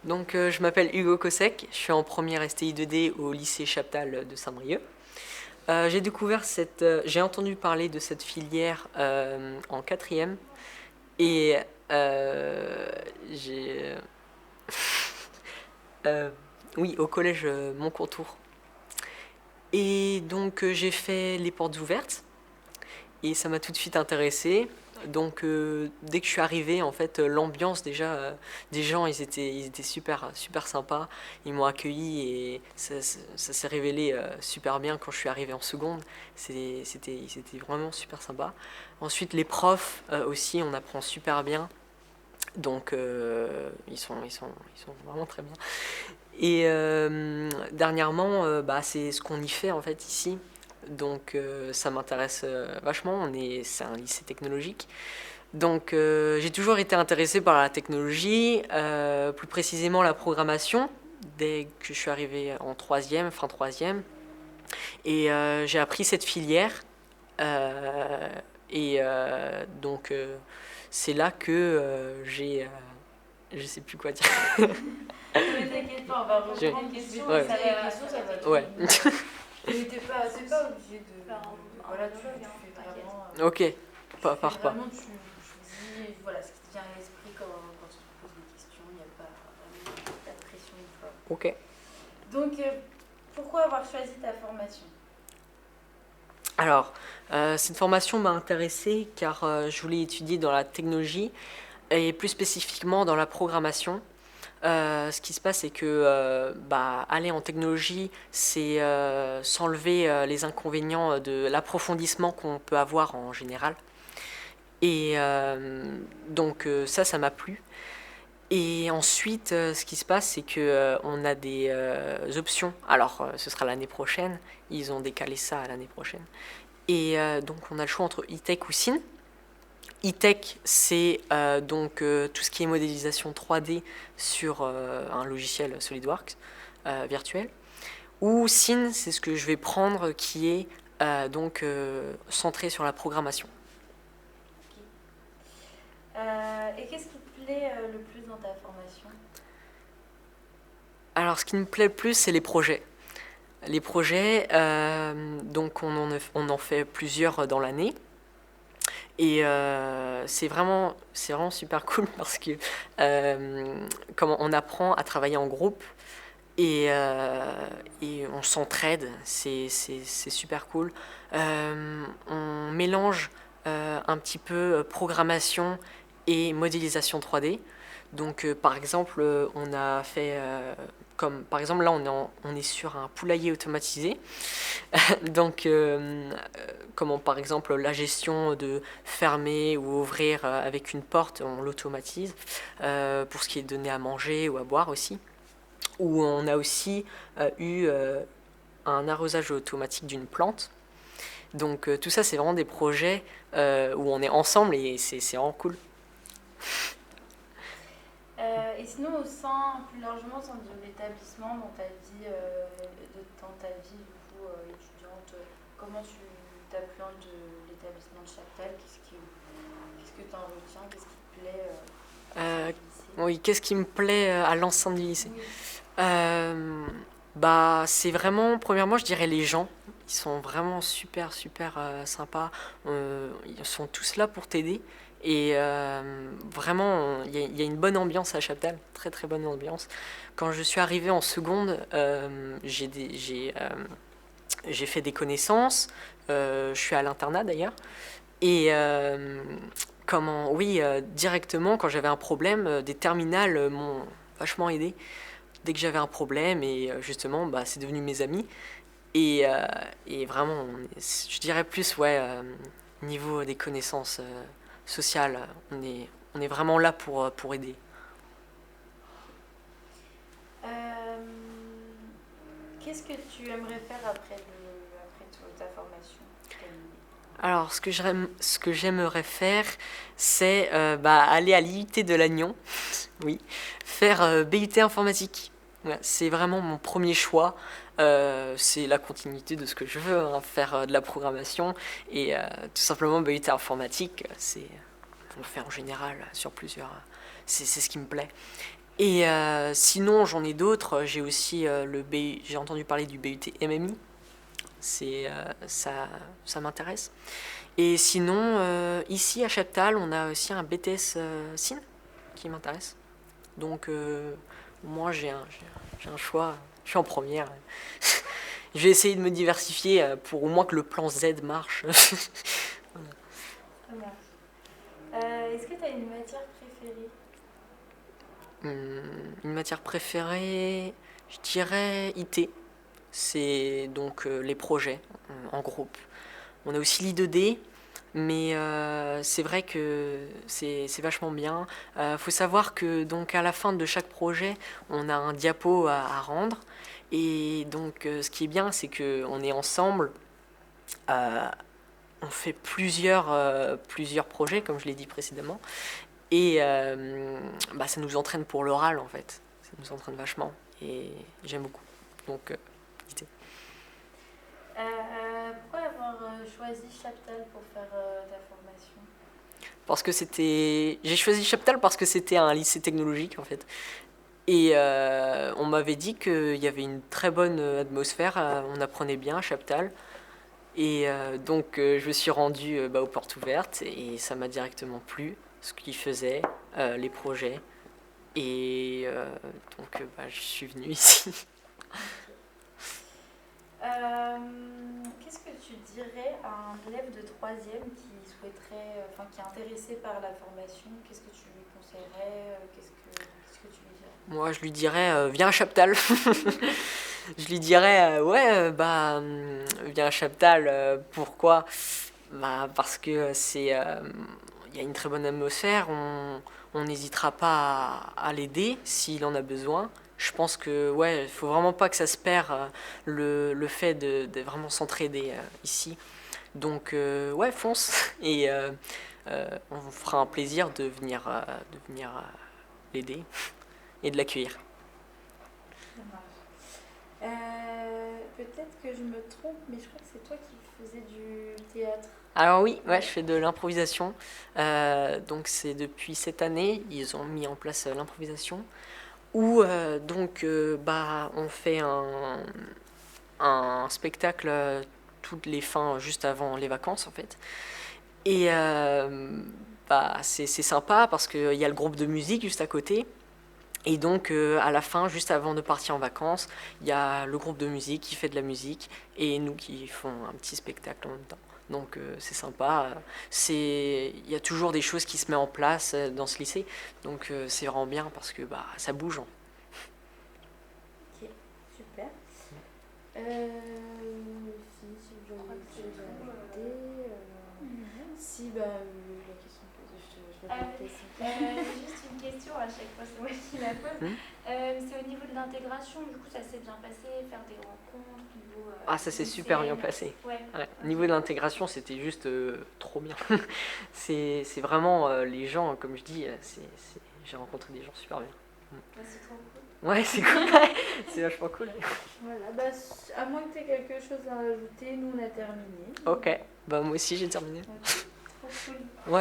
Donc, je m'appelle Hugo Kosek, je suis en première STI 2D au lycée Chaptal de Saint-Brieuc. J'ai entendu parler de cette filière en quatrième et j'ai... oui, au collège Montcontour. Et donc, j'ai fait les portes ouvertes et ça m'a tout de suite intéressé. Donc dès que je suis arrivé, en fait, l'ambiance déjà des gens, ils étaient super super sympas. Ils m'ont accueilli et ça s'est révélé super bien quand je suis arrivé en seconde. C'était vraiment super sympa. Ensuite les profs aussi, on apprend super bien. Donc ils sont vraiment très bien. Et dernièrement, bah, c'est ce qu'on y fait en fait ici. Donc ça m'intéresse vachement. C'est un lycée technologique. Donc j'ai toujours été intéressé par la technologie, plus précisément la programmation, dès que je suis arrivé en troisième, fin troisième. Et j'ai appris cette filière. Et donc c'est là que je sais plus quoi dire. Mais t'inquiète pas, on va reprendre une question. Ouais. Ça, les questions, ça va être. Ouais. Mais c'est pas obligé de. Voilà, tu fais vraiment. Ok, pas. Vraiment, tu dis voilà, ce qui te vient à l'esprit quand tu te poses des questions. Il n'y a pas de pression une fois. Ok. Donc, pourquoi avoir choisi ta formation? Alors, cette formation m'a intéressée car je voulais étudier dans la technologie et plus spécifiquement dans la programmation. Ce qui se passe, c'est que aller en technologie, c'est s'enlever les inconvénients de l'approfondissement qu'on peut avoir en général. Et ça m'a plu. Et ensuite, ce qui se passe, c'est que on a des options. Alors, ce sera l'année prochaine. Ils ont décalé ça à l'année prochaine. Et donc, on a le choix entre e-tech ou SIN. E-tech, c'est tout ce qui est modélisation 3D sur un logiciel SolidWorks virtuel. Ou SIN, c'est ce que je vais prendre qui est centré sur la programmation. Et qu'est-ce qui te plaît le plus dans ta formation? Alors, ce qui me plaît le plus, c'est les projets. Les projets, on en fait plusieurs dans l'année. Et c'est vraiment super cool parce que comment on apprend à travailler en groupe et on s'entraide, c'est super cool. On mélange un petit peu programmation et modélisation 3D. Donc par exemple, on a fait comme par exemple là on est sur un poulailler automatisé. Donc comment par exemple la gestion de fermer ou ouvrir avec une porte, on l'automatise pour ce qui est donné à manger ou à boire aussi. Où on a aussi eu un arrosage automatique d'une plante. Donc tout ça, c'est vraiment des projets où on est ensemble et c'est vraiment cool. Et sinon, plus largement, au sein de l'établissement, dans ta vie, du coup, étudiante, comment tu t'appréhendes de l'établissement de Chaptal? Qu'est-ce que tu en retiens? Qu'est-ce qui te plaît Oui, qu'est-ce qui me plaît à l'ensemble du lycée? Oui. C'est vraiment, premièrement, je dirais les gens. Ils sont vraiment super, super sympas. Ils sont tous là pour t'aider. Et vraiment, il y a une bonne ambiance à Chaptal, très très bonne ambiance. Quand je suis arrivé en seconde, j'ai fait des connaissances. Je suis à l'internat d'ailleurs. Et directement, quand j'avais un problème, des terminales m'ont vachement aidé. Dès que j'avais un problème, et justement, c'est devenu mes amis. Et vraiment, je dirais plus, niveau des connaissances sociales, on est vraiment là pour aider. Qu'est-ce que tu aimerais faire après ta formation? Alors, ce que j'aimerais faire, c'est aller à l'IUT de Lannion, oui, faire BUT informatique. Ouais, c'est vraiment mon premier choix. C'est la continuité de ce que je veux, hein, faire de la programmation et tout simplement BUT informatique, on le fait en général sur plusieurs. C'est ce qui me plaît. Et sinon, j'en ai d'autres. J'ai aussi j'ai entendu parler du BUT MMI. Ça m'intéresse. Et sinon, ici à Chaptal, on a aussi un BTS Cine qui m'intéresse. Donc, moi, j'ai un choix. Je suis en première. Je vais essayer de me diversifier pour au moins que le plan Z marche. Voilà. Ça marche. Est-ce que tu as une matière préférée? Une matière préférée, je dirais IT. C'est donc les projets en groupe. On a aussi l'I2D, mais c'est vrai que c'est vachement bien. Faut savoir que donc à la fin de chaque projet, on a un diapo à rendre. Et donc ce qui est bien, c'est qu'on est ensemble. On fait plusieurs projets, comme je l'ai dit précédemment. Et ça nous entraîne pour l'oral, en fait. Ça nous entraîne vachement. Et j'aime beaucoup. Donc, l'idée. Pourquoi avoir choisi Chaptal pour faire ta formation? Parce que j'ai choisi Chaptal parce que c'était un lycée technologique, en fait. Et on m'avait dit qu'il y avait une très bonne atmosphère. On apprenait bien à Chaptal. Et donc, je me suis rendu aux portes ouvertes et ça m'a directement plu, ce qu'ils faisaient, les projets. Et donc, je suis venue ici. Qu'est-ce que tu dirais à un élève de 3e qui souhaiterait, qui est intéressé par la formation? Qu'est-ce que tu lui conseillerais? Qu'est-ce que tu lui dirais? Moi, je lui dirais, viens à Chaptal. Je lui dirais, viens à Chaptal. Pourquoi? Parce que il y a une très bonne atmosphère. On n'hésitera pas à l'aider s'il en a besoin. Je pense que il faut vraiment pas que ça se perd le fait de vraiment s'entraider ici. Donc fonce et on vous fera un plaisir de venir l'aider et de l'accueillir. Ça marche. Peut-être que je me trompe, mais je crois que c'est toi qui faisais du théâtre. Alors oui, je fais de l'improvisation. Donc c'est depuis cette année, ils ont mis en place l'improvisation. Où on fait un spectacle toutes les fins juste avant les vacances en fait. Et c'est sympa parce qu'il y a le groupe de musique juste à côté. Et donc à la fin, juste avant de partir en vacances, il y a le groupe de musique qui fait de la musique et nous qui font un petit spectacle en même temps. Donc c'est sympa. Il y a toujours des choses qui se mettent en place dans ce lycée. Donc c'est vraiment bien parce que ça bouge. Ok, super. La question que je vais poser. Juste une question à chaque fois, c'est moi qui la pose. C'est au niveau de l'intégration, du coup ça s'est bien passé, faire des rencontres, ça s'est super bien passé. Ouais. Niveau de l'intégration, c'était juste trop bien. c'est vraiment les gens, comme je dis, j'ai rencontré des gens super bien. C'est trop cool. Ouais, c'est cool. C'est vachement cool. Voilà, à moins que tu aies quelque chose à ajouter, nous on a terminé. Ok, moi aussi j'ai terminé. Okay. Trop cool. Ouais.